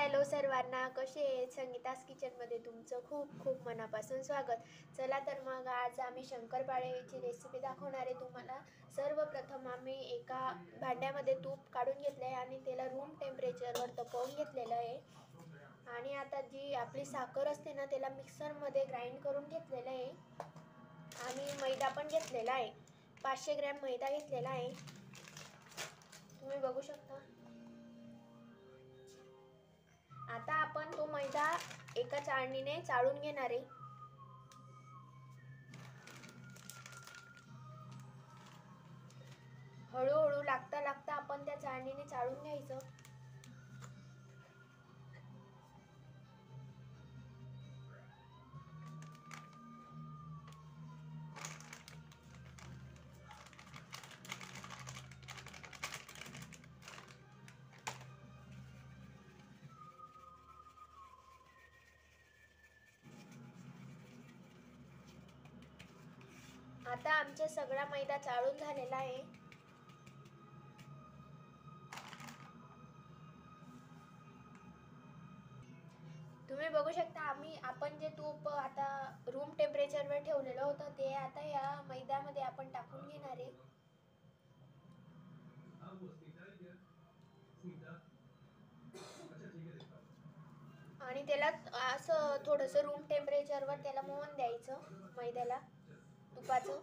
Hello सर्वांना, कसे आहेत? संगीतास किचनमध्ये तुमचं खूप खूप मनापासून स्वागत. चला तर मग आज आम्ही शंकरपाळ्याची रेसिपी दाखवणार आहे तुम्हाला. सर्वप्रथम आम्ही एका भांड्यामध्ये तूप काढून घेतलं आहे आणि त्याला रूम टेम्परेचरवर तापवून घेतलेलं आहे. आणि आता जी आपली साखर असते ना, त्याला मिक्सरमध्ये ग्राइंड करून घेतलेलं आहे. आणि मैदा पण घेतलेला आहे, 500 ग्रॅम मैदा घेतलेला आहे, तुम्ही बघू शकता. आता आपण तो मैदा एका चाळणीने चाळून घेणार आहे. हळूहळू लागता लागता आपण त्या चाळणीने चाळून घ्यायचं. आता आमचा सगळा मैदा चाळून झालेला आहे. तुम्ही बघू शकता आपण जे तूप आता रूम टेम्परेचरवर ठेवलेलं होतं ते आता या मैद्यामध्ये आपण टाकून घेणार आहे. आणि त्याला असं थोडंसं रूम टेम्परेचरवर त्याला मोहन द्यायचं मैद्याला तुपाचं.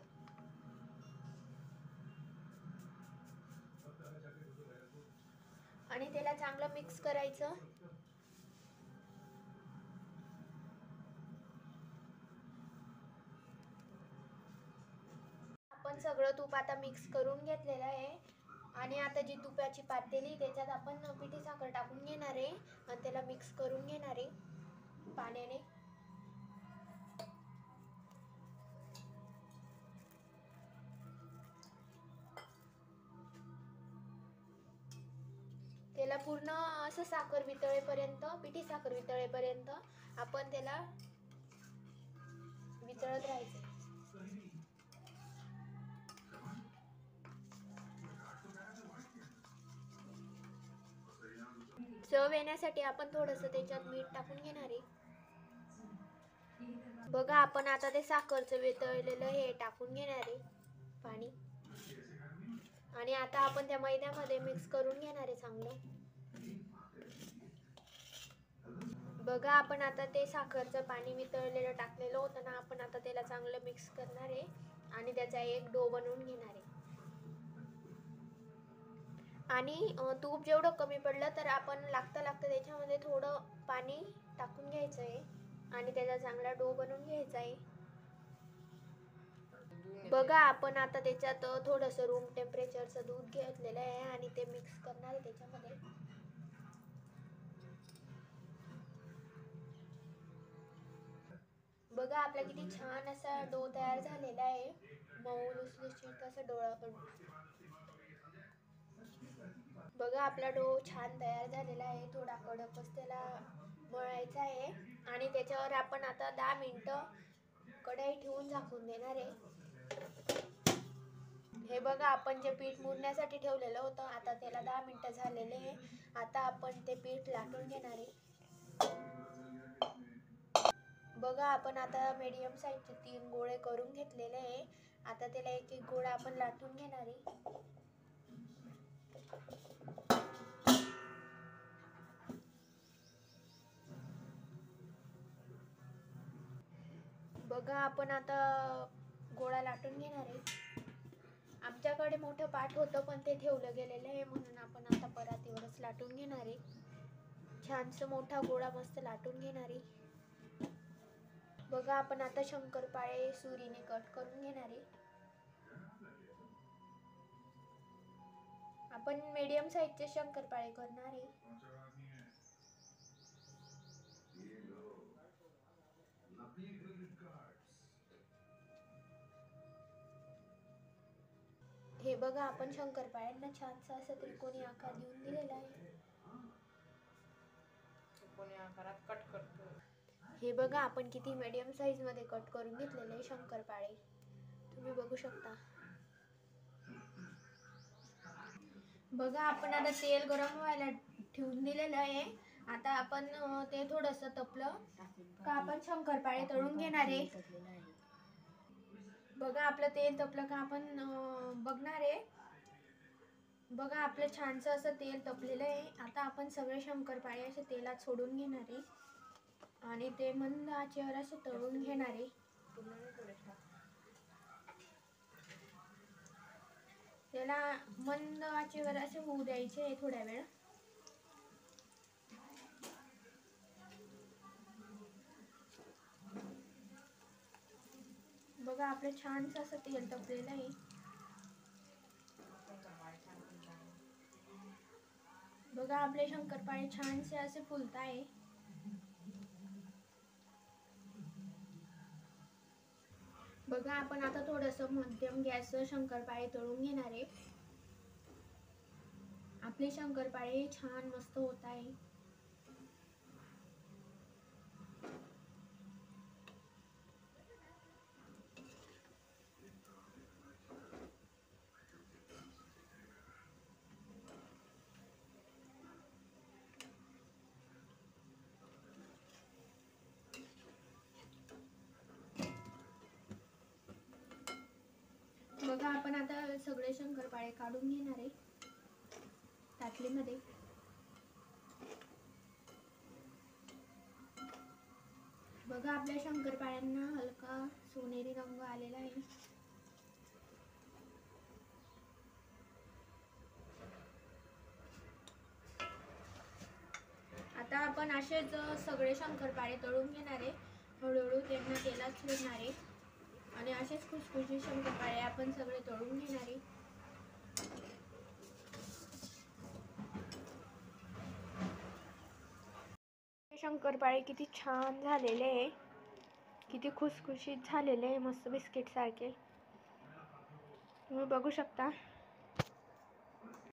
आणि त्याला चांगलं मिक्स करायचं. आपण सगळं तूप आता मिक्स करून घेतलेलं आहे. आणि आता जी तुपाची पातेली त्याच्यात आपण पिठी साखर टाकून घेणार आहे आणि त्याला मिक्स करून घेणार आहे पाण्याने. त्याला पूर्ण असं साखर वितळेपर्यंत, पिठी साखर वितळेपर्यंत आपण त्याला वितळत राहायचं. चव येण्यासाठी आपण थोडंसं त्याच्यात मीठ टाकून घेणार आहे. बघा आपण आता ते साखरचं वितळलेलं हे टाकून घेणार आहे पाणी. आणि आता आपण त्या मैद्यामध्ये मिक्स करून घेणार आहे चांगलं. बघा आपण आता ते साखरचं पाणी वितळलेलं टाकलेलं होतं ना, आपण आता त्याला चांगलं मिक्स करणार आहे आणि त्याचा एक डो बनवून घेणार आहे. आणि तूप जेवढं कमी पडलं तर आपण लागता त्याच्यामध्ये थोडं पाणी टाकून घ्यायचं आहे आणि त्याचा चांगला डो बनवून घ्यायचा आहे. बघा आपण आता त्याच्यात थोडंसं रूम टेम्परेचरचं दूध घेतलेलं आहे आणि ते मिक्स करणार आहे त्याच्यामध्ये. बघा आपला किती छान असा डो तयार झालेला आहे, मऊ लुसलुशीत असं डोळा पण. बघा आपला डो छान तयार झालेला आहे. थोडा कडकच त्याला मळायचा आहे आणि त्याच्यावर आपण आता 10 मिनिटं कढई ठेवून झाकून देणार आहे. हे बघा आपण जे पीठ मुरण्यासाठी ठेवलेलं होतं, आता त्याला 10 मिनिटं झालेले आहे. आता आपण ते पीठ लाटून घेणार आहे. बघा आपण आता मीडियम साईजचे 3 गोळे करून घेतलेले आहे. आता त्याला एक एक गोळा आपण लाटून घेणार आहे. बघा आपण आता गोळा लाटून घेणार आहे. आमच्याकडे मोठं पाट होतं पण ते ठेवलं गेलेलं आहे, म्हणून आपण आता परातीवरच लाटून घेणार आहे. छानसं मोठा गोळा मस्त लाटून घेणार आहे. बघा आपण आता शंकरपाळे सुरीने कट करून घेणार आहे. आपण मीडियम साईजचे शंकरपाळे करणार आहे. हे बघा आपण शंकरपाळ्यांना छानसा असा त्रिकोणी आकार देऊन दिलेला आहे. त्रिकोणी आकारात कट करतो. हे बघा आपण किती मीडियम साईज मध्ये कट करून घेतलेले शंकरपाळे, तुम्ही बघू शकता. बघा आपण आता तेल गरम व्हायला ठेवून दिलेलं आहे आता आपण ते थोडंसं तपलं का आपण शंकरपाळे तळून घेणार आहे. बघा आपलं तेल तपलं का आपण बघणार आहे. बघा आपलं छानसं असं तेल तपलेलं आहे. आता आपण सगळे शंकरपाळे असे तेलात सोडून घेणार आहे आणि ते मंद आचेवर असे तळून घेणार आहे. त्याला मंद आचेवर असे होऊ द्यायचे थोड्या वेळ. बघा आपलं छानसं असं तेल तपलेलं आहे. बघा आपले शंकरपाळे छानसे असे फुलत आहे. बघा आपण आता थोडंसं मध्यम गॅसवर शंकरपाळे तळून घेणार आहे. आपले शंकरपाळे छान मस्त होत आहे. बघा आपण आता सगळे शंकरपाळे काढून घेणार आहे ताटलीमध्ये. बघा आपल्या शंकरपाळ्यांना हलका सोनेरी रंग आलेला आहे. आता आपण असेच सगळे शंकरपाळे तळून घेणार आहे. हळूहळू त्यांना तेलात सोडणार आहे आणि असेच खुसखुशीत शंकरपाळे आपण सगळे तळून घेणार आहे. शंकरपाळे किती छान झालेले आहे, किती खुसखुशीत झालेले आहे, मस्त बिस्किट सारखे. तुम्ही बघू शकता.